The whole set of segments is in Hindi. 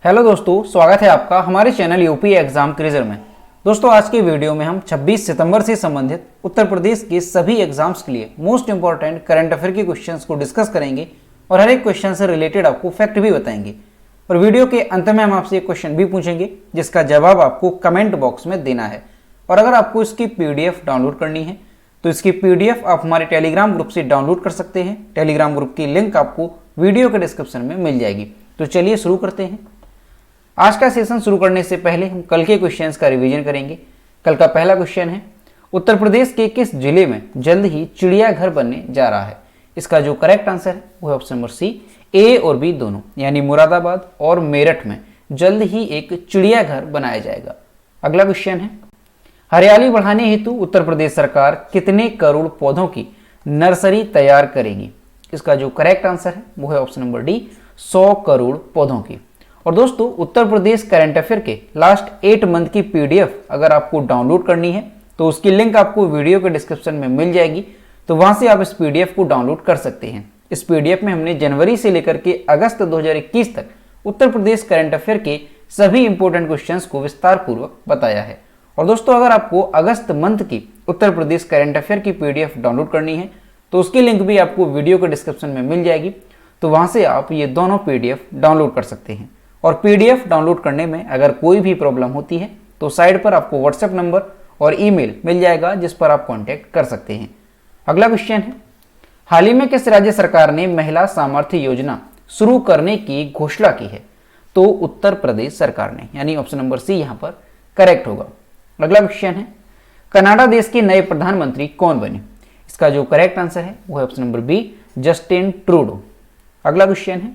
हेलो दोस्तों, स्वागत है आपका हमारे चैनल यूपी एग्जाम क्विज़र में। दोस्तों आज के वीडियो में हम 26 सितंबर से संबंधित उत्तर प्रदेश के सभी एग्जाम्स के लिए मोस्ट इंपॉर्टेंट करंट अफेयर के क्वेश्चंस को डिस्कस करेंगे और हर एक क्वेश्चन से रिलेटेड आपको फैक्ट भी बताएंगे। और वीडियो के अंत में हम आपसे एक क्वेश्चन भी पूछेंगे जिसका जवाब आपको कमेंट बॉक्स में देना है। और अगर आपको इसकी PDF डाउनलोड करनी है तो इसकी PDF आप हमारे टेलीग्राम ग्रुप से डाउनलोड कर सकते हैं। टेलीग्राम ग्रुप की लिंक आपको वीडियो के डिस्क्रिप्शन में मिल जाएगी। तो चलिए शुरू करते हैं। आज का सेशन शुरू करने से पहले हम कल के क्वेश्चंस का रिवीजन करेंगे। कल का पहला क्वेश्चन है, उत्तर प्रदेश के किस जिले में जल्द ही चिड़ियाघर बनने जा रहा है? इसका जो करेक्ट आंसर है वो है ऑप्शन नंबर सी, ए और बी दोनों, यानी मुरादाबाद और मेरठ में जल्द ही एक चिड़ियाघर बनाया जाएगा। अगला क्वेश्चन है, हरियाली बढ़ाने हेतु उत्तर प्रदेश सरकार कितने करोड़ पौधों की नर्सरी तैयार करेगी? इसका जो करेक्ट आंसर है वो है ऑप्शन नंबर डी, 100 करोड़ पौधों की। और दोस्तों उत्तर प्रदेश करंट अफेयर के लास्ट 8 मंथ की PDF अगर आपको डाउनलोड करनी है तो उसकी लिंक आपको वीडियो के डिस्क्रिप्शन में मिल जाएगी। तो वहां से आप इस PDF को डाउनलोड कर सकते हैं। इस PDF में हमने जनवरी से लेकर के अगस्त 2021 तक उत्तर प्रदेश करंट अफेयर के सभी इंपॉर्टेंट क्वेश्चंस को विस्तार पूर्वक बताया है। और दोस्तों अगर आपको अगस्त मंथ की उत्तर प्रदेश करंट अफेयर की PDF डाउनलोड करनी है तो उसकी लिंक भी आपको वीडियो के डिस्क्रिप्शन में मिल जाएगी। तो वहां से आप ये दोनों PDF डाउनलोड कर सकते हैं। और PDF डाउनलोड करने में अगर कोई भी प्रॉब्लम होती है तो साइड पर आपको WhatsApp नंबर और ईमेल मिल जाएगा जिस पर आप कांटेक्ट कर सकते हैं। अगला क्वेश्चन है, हाल ही में किस राज्य सरकार ने महिला सामर्थ्य योजना शुरू करने की घोषणा की है? तो उत्तर प्रदेश सरकार ने, यानी ऑप्शन नंबर सी यहाँ पर करेक्ट होगा। अगला क्वेश्चन है, कनाडा देश के नए प्रधानमंत्री कौन बने? इसका जो करेक्ट आंसर है वो है option number B, Justin Trudeau. अगला क्वेश्चन है,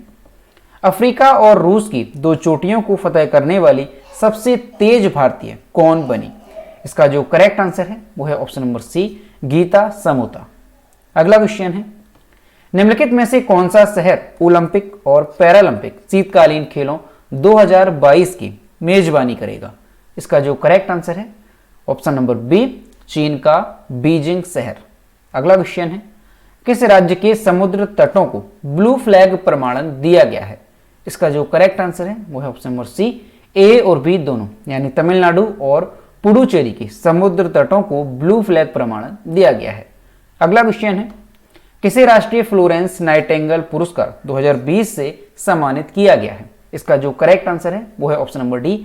अफ्रीका और रूस की 2 चोटियों को फतह करने वाली सबसे तेज भारतीय कौन बनी? इसका जो करेक्ट आंसर है वो है ऑप्शन नंबर सी, गीता समोता। अगला क्वेश्चन है, निम्नलिखित में से कौन सा शहर ओलंपिक और पैरालंपिक शीतकालीन खेलों 2022 की मेजबानी करेगा? इसका जो करेक्ट आंसर है ऑप्शन नंबर बी, चीन का बीजिंग शहर। अगला क्वेश्चन है, किस राज्य के समुद्र तटों को ब्लू फ्लैग प्रमाणन दिया गया है? इसका जो करेक्ट आंसर है वो है ऑप्शन नंबर सी, ए और बी दोनों, यानी तमिलनाडु और पुडुचेरी के समुद्र तटों को ब्लू फ्लैग प्रमाणन दिया गया है। अगला क्वेश्चन है, किसे राष्ट्रीय फ्लोरेंस नाइटिंगेल पुरस्कार 2020 से सम्मानित किया गया है? इसका जो करेक्ट आंसर है वो है option number D,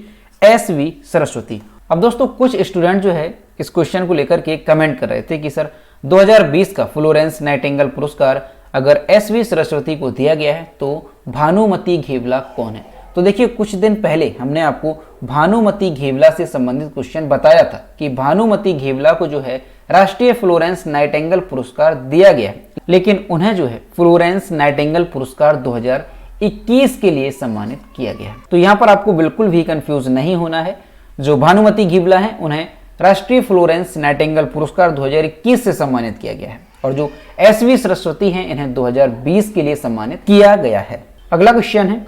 SV Saraswati. अब दोस्तों कुछ स्टूडेंट जो है इस क्वेश्चन को लेकर के कमेंट कर रहे थे कि सर 2020 का फ्लोरेंस नाइटिंगेल पुरस्कार अगर SV सरस्वती को दिया गया है तो भानुमति घेवला कौन है? तो देखिए कुछ दिन पहले हमने आपको भानुमति घेवला से संबंधित क्वेश्चन बताया था कि भानुमति घेवला को जो है राष्ट्रीय फ्लोरेंस नाइटिंगेल पुरस्कार दिया गया है, लेकिन उन्हें जो है फ्लोरेंस नाइटिंगेल पुरस्कार 2021 के लिए सम्मानित किया गया है। तो यहाँ पर आपको बिल्कुल भी कंफ्यूज नहीं होना है। जो भानुमति घेवला है उन्हें राष्ट्रीय फ्लोरेंस नाइटिंगेल पुरस्कार 2021 से सम्मानित किया गया है और जो SV सरस्वती हैं इन्हें 2020 के लिए सम्मानित किया गया है। अगला क्वेश्चन है,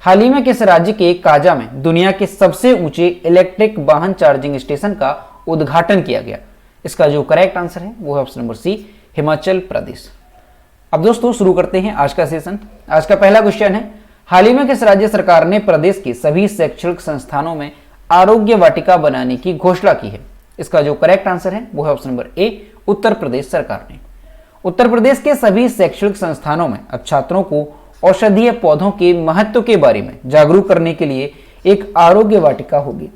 हाल ही में किस राज्य के काजा में दुनिया के सबसे ऊंचे इलेक्ट्रिक वाहन चार्जिंग स्टेशन का उद्घाटन किया गया? इसका जो करेक्ट आंसर है वो है ऑप्शन नंबर सी, हिमाचल प्रदेश। अब दोस्तों शुरू करते हैं आज का सेशन। आज का पहला क्वेश्चन है, हाल ही में किस राज्य सरकार ने प्रदेश के सभी शैक्षणिक संस्थानों में आरोग्य वाटिका बनाने की घोषणा की है? इसका जो करेक्ट आंसर है वो है option number A, Uttar Pradesh सरकार ने। उत्तर प्रदेश के सभी शैक्षणिक संस्थानों में अब छात्रों को औषधीय पौधों के महत्व के बारे में जागरूक करने के लिए एक आरोग्य वाटिका होगी।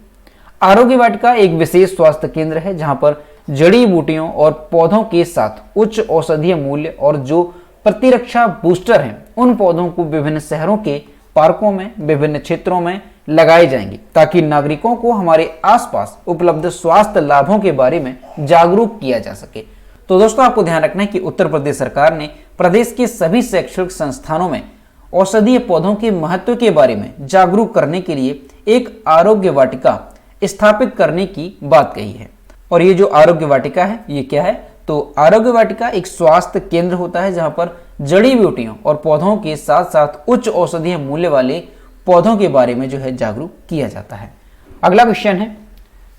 आरोग्य वाटिका एक विशेष स्वास्थ्य केंद्र है जहां पर जड़ी बूटियों और पौधों के साथ उच्च औषधीय मूल्य और जो प्रतिरक्षा बूस्टर हैं उन पौधों को विभिन्न शहरों के पार्कों में विभिन्न क्षेत्रों में लगाए जाएंगे ताकि नागरिकों को हमारे आसपास उपलब्ध स्वास्थ्य लाभों के बारे में जागरूक किया जा सके। तो दोस्तों आपको ध्यान रखना है कि उत्तर प्रदेश सरकार ने प्रदेश के सभी शैक्षणिक संस्थानों में औषधीय पौधों के महत्व के बारे में जागरूक करने के लिए एक आरोग्य वाटिका स्थापित करने की बात कही है। और ये जो आरोग्य वाटिका है ये क्या है? तो आरोग्य वाटिका एक स्वास्थ्य केंद्र होता है जहां पर जड़ी बूटियों और पौधों के साथ साथ उच्च औषधीय मूल्य वाले पौधों के बारे में जो है जागरूक किया जाता है। अगला क्वेश्चन है,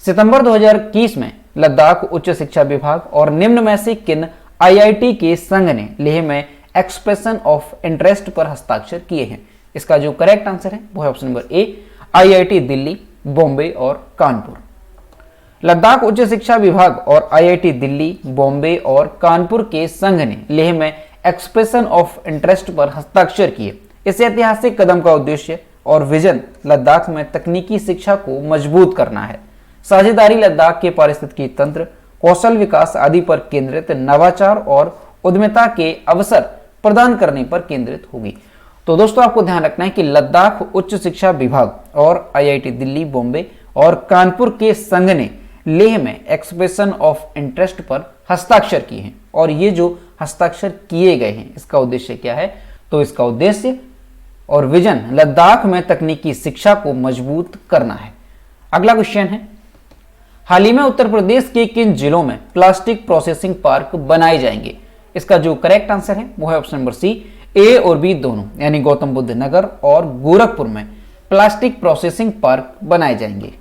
सितंबर 2021 में लद्दाख उच्च शिक्षा विभाग और निम्न में से किन IIT के संघ ने लेह में एक्सप्रेशन ऑफ इंटरेस्ट पर हस्ताक्षर किए हैं? इसका जो करेक्ट आंसर है वो है option number A, IIT Delhi, Bombay और कानपुर। लद्दाख उच्च शिक्षा विभाग और आईआईटी दिल्ली, बॉम्बे और कानपुर के संघ ने लेह में एक्सप्रेशन ऑफ इंटरेस्ट पर हस्ताक्षर किए। इस ऐतिहासिक कदम का उद्देश्य और विजन लद्दाख में तकनीकी शिक्षा को मजबूत करना है। साझेदारी लद्दाख के पारिस्थितिकी तंत्र, कौशल विकास आदि पर केंद्रित नवाचार और उद्यमिता के अवसर प्रदान करने पर केंद्रित होगी। तो दोस्तों आपको ध्यान रखना है कि लद्दाख उच्च शिक्षा विभाग और आईआईटी दिल्ली, बॉम्बे और कानपुर के संघ ने लेह में एक्सप्रेशन ऑफ इंटरेस्ट पर हस्ताक्षर किए हैं। और ये जो हस्ताक्षर किए गए हैं इसका उद्देश्य क्या है? तो इसका उद्देश्य और विजन लद्दाख में तकनीकी शिक्षा को मजबूत करना है। अगला क्वेश्चन है, हाल ही में उत्तर प्रदेश के किन जिलों में प्लास्टिक प्रोसेसिंग पार्क बनाए जाएंगे? इसका जो करेक्ट आंसर है वो है ऑप्शन नंबर सी, ए और बी दोनों, यानी गौतम बुद्ध नगर और गोरखपुर में प्लास्टिक प्रोसेसिंग पार्क बनाए जाएंगे।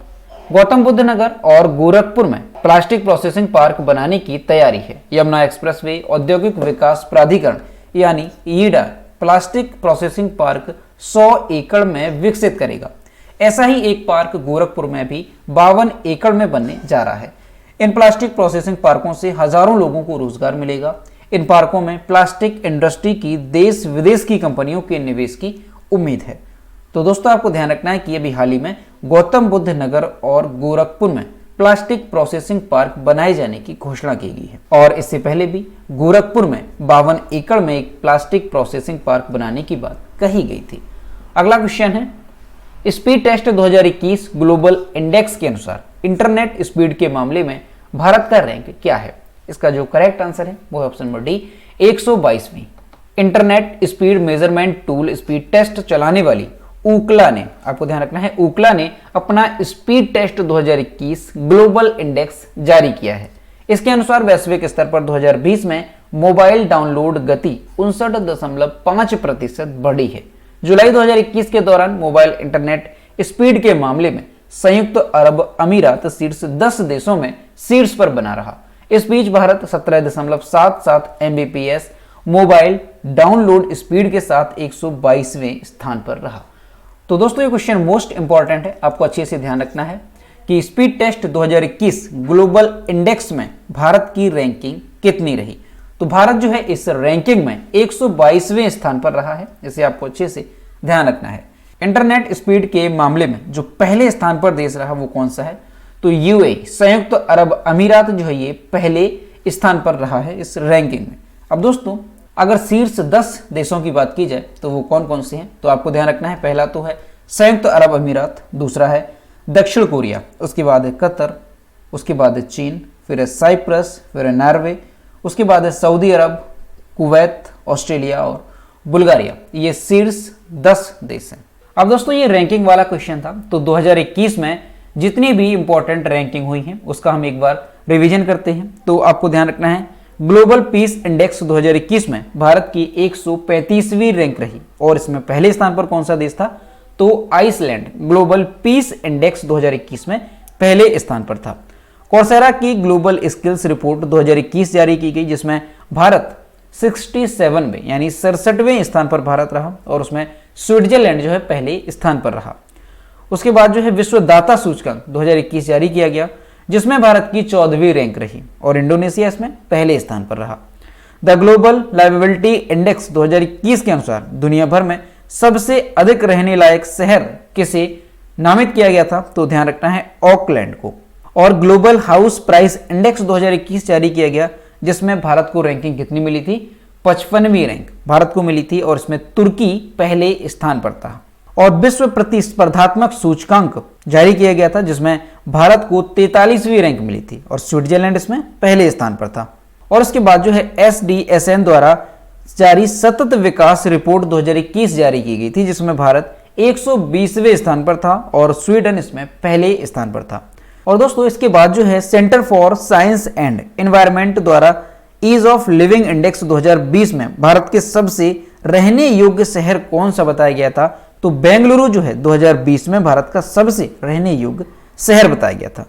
गौतम बुद्ध नगर और गोरखपुर में प्लास्टिक प्रोसेसिंग पार्क बनाने की तैयारी है। यमुना एक्सप्रेसवे औद्योगिक विकास प्राधिकरण यानी ईडा प्लास्टिक प्रोसेसिंग पार्क 100 एकड़ में विकसित करेगा। ऐसा ही एक पार्क गोरखपुर में भी 52 एकड़ में बनने जा रहा है। इन प्लास्टिक प्रोसेसिंग पार्कों से हजारों लोगों को रोजगार मिलेगा। इन पार्कों में प्लास्टिक इंडस्ट्री की देश विदेश की कंपनियों के निवेश की उम्मीद है। तो दोस्तों आपको ध्यान रखना है कि अभी हाल ही में गौतम बुद्ध नगर और गोरखपुर में प्लास्टिक प्रोसेसिंग पार्क बनाए जाने की घोषणा की गई है और इससे पहले भी गोरखपुर में 52 एकड़ में एक प्लास्टिक प्रोसेसिंग पार्क बनाने की बात कही गई थी। अगला क्वेश्चन है, स्पीड टेस्ट 2021 ग्लोबल इंडेक्स के अनुसार इंटरनेट स्पीड के मामले में भारत का रैंक क्या है? इसका जो करेक्ट आंसर है वो है ऑप्शन नंबर डी, 122वीं। Internet speed measurement tool speed test चलाने वाली ऊकला ने, आपको ध्यान रखना है, ऊकला ने अपना स्पीड टेस्ट 2021 ग्लोबल इंडेक्स जारी किया है। इसके अनुसार वैश्विक स्तर पर 2020 में मोबाइल डाउनलोड गति 59.5% बढ़ी है। जुलाई 2021 के दौरान मोबाइल इंटरनेट स्पीड के मामले में संयुक्त अरब अमीरात शीर्ष 10 देशों में शीर्ष पर बना रहा। इस बीच Bharat 17.77 Mbps mobile download speed के साथ 122वें स्थान पर रहा। तो दोस्तों ये क्वेश्चन मोस्ट इंपॉर्टेंट है, आपको अच्छे से ध्यान रखना है कि स्पीड टेस्ट 2021 ग्लोबल इंडेक्स में भारत की रैंकिंग कितनी रही। तो भारत जो है इस रैंकिंग में 122वें स्थान पर रहा है, इसे आपको अच्छे से ध्यान रखना है। इंटरनेट स्पीड के मामले में जो पहले स्थान पर देश रहा वो कौन सा है? तो यूएई संयुक्त अरब अमीरात जो है ये पहले स्थान पर रहा है इस रैंकिंग में। अब दोस्तों अगर शीर्ष 10 देशों की बात की जाए तो वो कौन कौन से हैं? तो आपको ध्यान रखना है, पहला तो है संयुक्त अरब अमीरात, दूसरा है दक्षिण कोरिया, उसके बाद है कतर, उसके बाद है चीन, फिर है साइप्रस, फिर है नॉर्वे, उसके बाद है सऊदी अरब, कुवैत, ऑस्ट्रेलिया और बुल्गारिया। ये शीर्ष 10 देश हैं। अब दोस्तों ये रैंकिंग वाला क्वेश्चन था, तो 2021 में जितनी भी इंपॉर्टेंट रैंकिंग हुई है उसका हम एक बार रिवीजन करते हैं। तो आपको ध्यान रखना है ग्लोबल पीस इंडेक्स 2021 में भारत की 135वीं रैंक रही और इसमें पहले स्थान पर कौन सा देश था? तो आइसलैंड ग्लोबल पीस इंडेक्स 2021 में पहले स्थान पर था। कोर्सेरा की ग्लोबल स्किल्स रिपोर्ट 2021 जारी की गई जिसमें भारत 67 में यानी 67वें स्थान पर भारत रहा और उसमें स्विट्जरलैंड जो है पहले स्थान पर रहा। उसके बाद जो है विश्व दाता सूचकांक 2021 जारी किया गया जिसमें भारत की 14वीं रैंक रही और इंडोनेशिया इसमें पहले स्थान पर रहा। द ग्लोबल लाइवेबिलिटी इंडेक्स 2021 के अनुसार दुनिया भर में सबसे अधिक रहने लायक शहर किसे नामित किया गया था? तो ध्यान रखना है ऑकलैंड को। और ग्लोबल हाउस प्राइस इंडेक्स 2021 जारी किया गया जिसमें भारत को रैंकिंग कितनी मिली थी? 55वीं रैंक भारत को मिली थी और इसमें तुर्की पहले स्थान पर था। और विश्व प्रतिस्पर्धात्मक सूचकांक जारी किया गया था जिसमें भारत को 43वीं रैंक मिली थी और स्विट्जरलैंड इसमें पहले स्थान पर था। और उसके बाद जो है SDSN द्वारा जारी सतत विकास रिपोर्ट 2021 जारी की गई थी जिसमें भारत 120वें स्थान पर था और स्वीडन इसमें पहले स्थान पर था। और दोस्तों इसके बाद जो है centre for science and environment द्वारा ईज ऑफ लिविंग इंडेक्स 2020 में भारत के सबसे रहने योग्य शहर कौन सा बताया गया था? तो बेंगलुरु जो है 2020 में भारत का सबसे रहने योग्य शहर बताया गया था।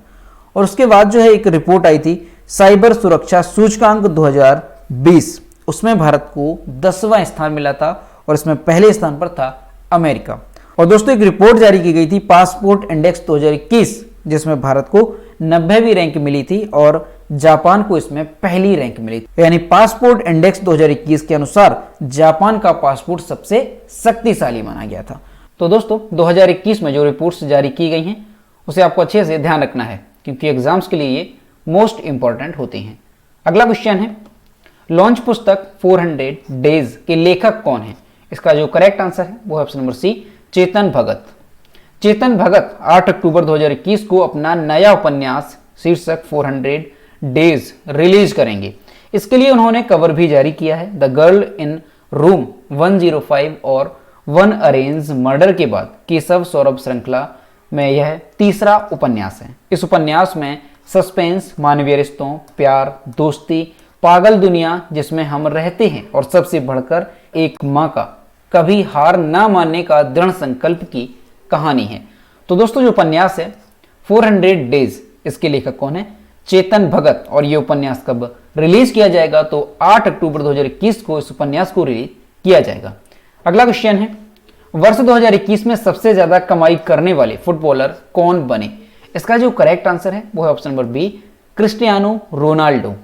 और उसके बाद जो है एक रिपोर्ट आई थी साइबर सुरक्षा सूचकांक 2020, उसमें भारत को 10वां स्थान मिला था और इसमें पहले स्थान पर था अमेरिका। और दोस्तों एक रिपोर्ट जारी की गई थी पासपोर्ट इंडेक्स 2021, जिसमें भारत को 90वीं रैंक मिली थी और जापान को इसमें पहली रैंक मिली थी। यानी पासपोर्ट इंडेक्स 2021 के अनुसार जापान का पासपोर्ट सबसे शक्तिशाली माना गया था। तो दोस्तों 2021 में जो रिपोर्ट्स जारी की गई हैं उसे आपको अच्छे से ध्यान रखना है, क्योंकि एग्जाम्स के लिए ये मोस्ट इंपॉर्टेंट होती हैं। अगला क्वेश्चन है, लॉन्च पुस्तक 400 डेज के लेखक कौन है? इसका जो करेक्ट आंसर है वो है ऑप्शन नंबर सी, चेतन भगत। चेतन भगत 8 अक्टूबर 2021 को अपना नया उपन्यास शीर्षक 400 डेज रिलीज करेंगे। इसके लिए उन्होंने कवर भी जारी किया है। द गर्ल इन रूम 105 और वन अरेंज मर्डर के बाद केशव सौरभ श्रृंखला में यह तीसरा उपन्यास है। इस उपन्यास में सस्पेंस, मानवीय रिश्तों, प्यार, दोस्ती, पागल दुनिया जिसमें हम रहते हैं और सबसे बढ़कर एक माँ का कभी हार ना मानने का दृढ़ संकल्प की कहानी है। तो दोस्तों जो उपन्यास है 400 डेज, इसके लेखक कौन है? चेतन भगत। और ये उपन्यास कब रिलीज किया जाएगा? तो 8 अक्टूबर 2021 को इस उपन्यास को रिलीज किया जाएगा। अगला क्वेश्चन है, वर्ष 2021 में सबसे ज्यादा कमाई करने वाले फुटबॉलर कौन बने? इसका जो करेक्ट आंसर है वो है option number B, Cristiano Ronaldo.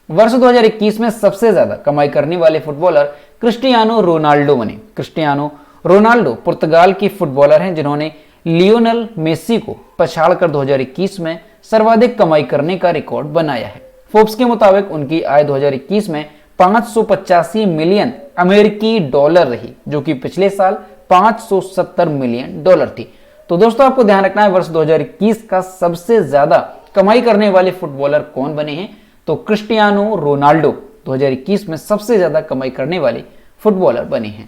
वर्ष 2021 में सबसे ज्यादा कमाई करने वाले फुटबॉलर क्रिस्टियानो रोनाल्डो बने। क्रिस्टियानो रोनाल्डो पुर्तगाल के फुटबॉलर हैं जिन्होंने लियोनेल मेसी को पछाड़कर 2021 में सर्वाधिक कमाई करने का रिकॉर्ड बनाया है। फोर्ब्स के मुताबिक उनकी आय 2021 में 585 मिलियन अमेरिकी डॉलर रही, जो कि पिछले साल 570 मिलियन डॉलर थी। तो दोस्तों आपको ध्यान रखना है, वर्ष 2021 का सबसे ज्यादा कमाई करने वाले फुटबॉलर कौन बने हैं? तो क्रिस्टियानो रोनाल्डो 2021 में सबसे ज्यादा कमाई करने वाले फुटबॉलर बने हैं।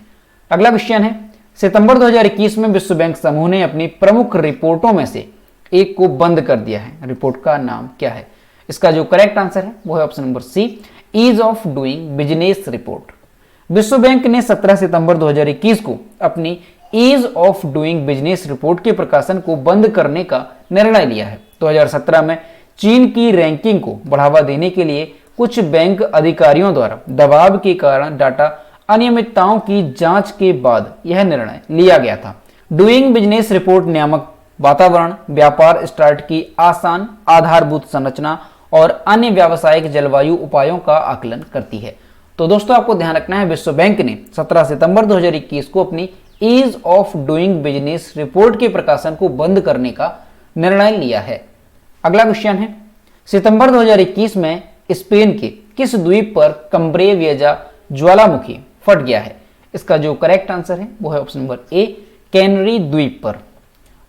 अगला क्वेश्चन है, सितंबर 2021 में विश्व बैंक समूह ने अपनी प्रमुख रिपोर्टों में से एक को बंद कर दिया है। रिपोर्ट का नाम क्या है? इसका जो करेक्ट आंसर है वो है option number C, ease of doing business report. विश्व बैंक ने 17 सितंबर 2021 को अपनी ease of doing business report के प्रकाशन को बंद करने का निर्णय लिया है। 2017 में चीन की रैंकिंग को बढ़ावा देने के लिए कुछ बैंक अधिकारियों द्वारा दबाव के कारण डाटा अनियमितताओं की जांच के बाद यह निर्णय लिया गया था। डूइंग बिजनेस रिपोर्ट नियामक वातावरण, व्यापार स्टार्ट की आसान आधारभूत संरचना और अन्य व्यावसायिक जलवायु उपायों का आकलन करती है। तो दोस्तों आपको ध्यान रखना है, विश्व बैंक ने 17 सितंबर 2021 को अपनी ease of doing business report के प्रकाशन को बंद करने का निर्णय लिया है। अगला क्वेश्चन है, सितंबर 2021 में स्पेन के किस द्वीप पर कम्ब्रे वियजा ज्वालामुखी फट गया है? इसका जो करेक्ट आंसर है वो है ऑप्शन नंबर ए, कैनरी द्वीप पर।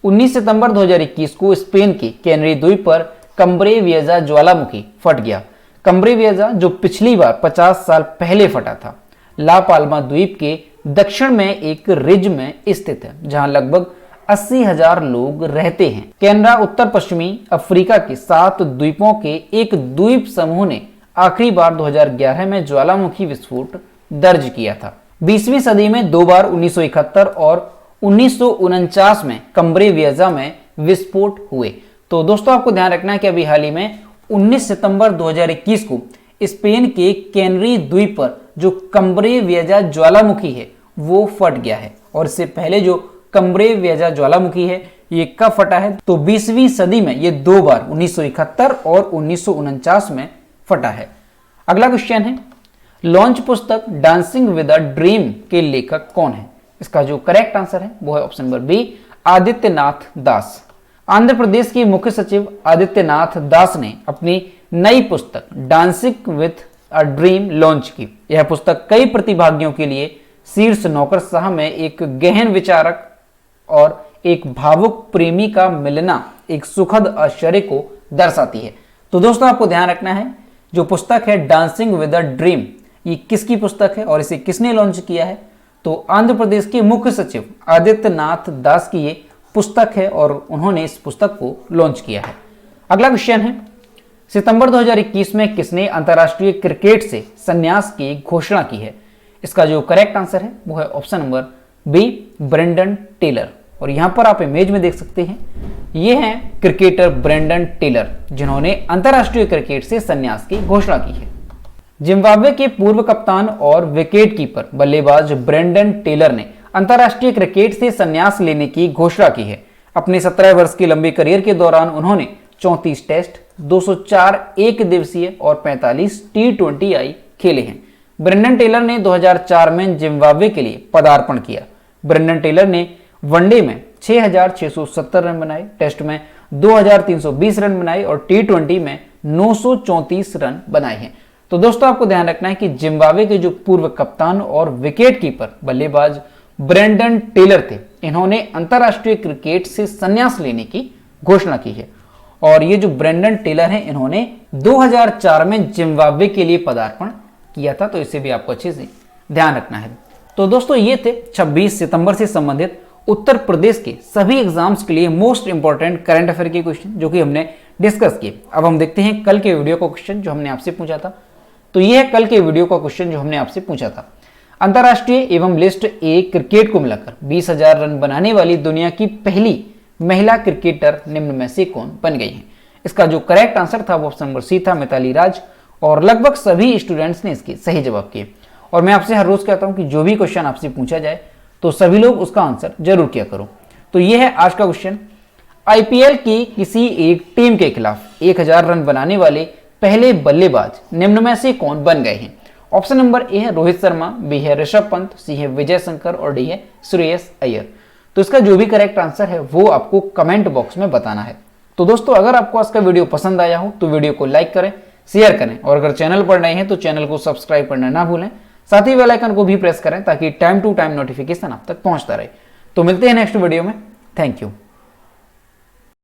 19 सितंबर 2021 को स्पेन के कैनरी द्वीप पर कम्ब्रे वियजा ज्वालामुखी फट गया। कम्ब्रे वियजा जो पिछली बार 50 साल पहले फटा था, ला पाल्मा द्वीप के दक्षिण में एक रिज में स्थित है, जहां लगभग 80,000 लोग रहते हैं। कैनरा उत्तर पश्चिमी अफ्रीका के 7 द्वीपों के एक द्वीप समूह ने आखिरी बार 2011 में ज्वालामुखी विस्फोट दर्ज किया था। 20वीं सदी में 2 बार 1971 और 1949 में कम्ब्रे वियजा में विस्फोट हुए। तो दोस्तों आपको ध्यान रखना है कि अभी हाल ही में 19 सितंबर 2021 को स्पेन के कैनरी द्वीप पर जो कम्ब्रे वियजा ज्वालामुखी है वो फट गया है। और इससे पहले जो कम्ब्रे वियजा ज्वालामुखी है ये कब फटा है? तो 20वीं सदी में ये 2 बार 1971 और 1949 में फटा है। अगला क्वेश्चन है, लॉन्च पुस्तक डांसिंग विद अ ड्रीम के लेखक कौन है? इसका जो करेक्ट आंसर है वो है ऑप्शन नंबर बी, आदित्यनाथ दास। आंध्र प्रदेश के मुख्य सचिव आदित्यनाथ दास ने अपनी नई पुस्तक dancing with a dream launch की। यह पुस्तक कई प्रतिभागियों के लिए शीर्ष नौकरशाह में एक गहन विचारक और एक भावुक प्रेमी का मिलना एक सुखद आश्चर्य को दर्शाती है। तो दोस्तों आपको ध्यान रखना है, जो पुस्तक है डांसिंग विद अ ड्रीम, ये किसकी पुस्तक है और इसे किसने लॉन्च किया है? तो आंध्र प्रदेश के मुख्य सचिव आदित्यनाथ दास की ये पुस्तक है और उन्होंने इस पुस्तक को लॉन्च किया है। अगला क्वेश्चन है, सितंबर 2021 में किसने अंतर्राष्ट्रीय क्रिकेट से संन्यास की घोषणा की है? इसका जो करेक्ट आंसर है वो है option number B, Brendan Taylor. और यहां पर आप इमेज में देख सकते हैं, ये हैं क्रिकेटर ब्रेंडन टेलर जिन्होंने अंतर्राष्ट्रीय क्रिकेट से संन्यास की घोषणा की है। जिम्बाब्वे के पूर्व कप्तान और विकेट कीपर बल्लेबाज ब्रेंडन टेलर ने अंतर्राष्ट्रीय क्रिकेट से संन्यास लेने की घोषणा की है। अपने 17 वर्ष की लंबी करियर के दौरान उन्होंने 34 टेस्ट, 204 एक दिवसीय और 45 T20I खेले हैं। ब्रेंडन टेलर ने 2004 में जिम्बाब्वे के लिए पदार्पण किया। ब्रेंडन टेलर ने वनडे में 6,670 रन बनाए, टेस्ट में 2,320 रन बनाए और T20 में 934 रन बनाए हैं। तो दोस्तों आपको ध्यान रखना है कि जिम्बाब्वे के जो पूर्व कप्तान और विकेट कीपर बल्लेबाज ब्रेंडन टेलर थे, इन्होंने अंतर्राष्ट्रीय क्रिकेट से संन्यास लेने की घोषणा की है। और ये जो ब्रेंडन टेलर हैं, इन्होंने 2004 में जिम्बाब्वे के लिए पदार्पण किया था, तो इसे भी आपको अच्छे से ध्यान रखना है। तो दोस्तों ये थे 26 सितंबर से संबंधित उत्तर प्रदेश के सभी एग्जाम्स के लिए मोस्ट इंपॉर्टेंट करंट अफेयर के क्वेश्चन जो कि हमने डिस्कस किए। अब हम देखते हैं कल के वीडियो का क्वेश्चन जो हमने आपसे पूछा था। तो यह है कल के वीडियो का क्वेश्चन जो हमने आपसे पूछा था। अंतर्राष्ट्रीय एवं लिस्ट ए क्रिकेट को मिलाकर 20,000 रन बनाने वाली दुनिया की पहली महिला क्रिकेटर निम्न में से कौन बन गई है? इसका जो करेक्ट आंसर था वो ऑप्शन नंबर सी था, मिताली राज। और लगभग सभी स्टूडेंट्स ने इसके सही जवाब किए। और मैं आपसे हर रोज कहता हूं कि जो भी क्वेश्चन आपसे पूछा जाए तो सभी लोग उसका आंसर जरूर किया करो। तो यह है आज का क्वेश्चन। आईपीएल की किसी एक टीम के खिलाफ 1,000 रन बनाने वाले पहले बल्लेबाज निम्न में से कौन बन गए हैं? ऑप्शन नंबर ए है रोहित शर्मा, बी है ऋषभ पंत, सी है विजय शंकर और डी है श्रेयस अय्यर। तो इसका जो भी करेक्ट आंसर है वो आपको कमेंट बॉक्स में बताना है। तो दोस्तों अगर आपको आज का वीडियो पसंद आया हो तो वीडियो को लाइक करें, शेयर करें और अगर चैनल पर नए हैं तो चैनल को सब्सक्राइब करना ना भूलें। साथ ही बेल आइकन को भी प्रेस करें ताकि टाइम टू टाइम नोटिफिकेशन आप तक पहुंचता रहे। तो मिलते हैं नेक्स्ट वीडियो में। Thank you.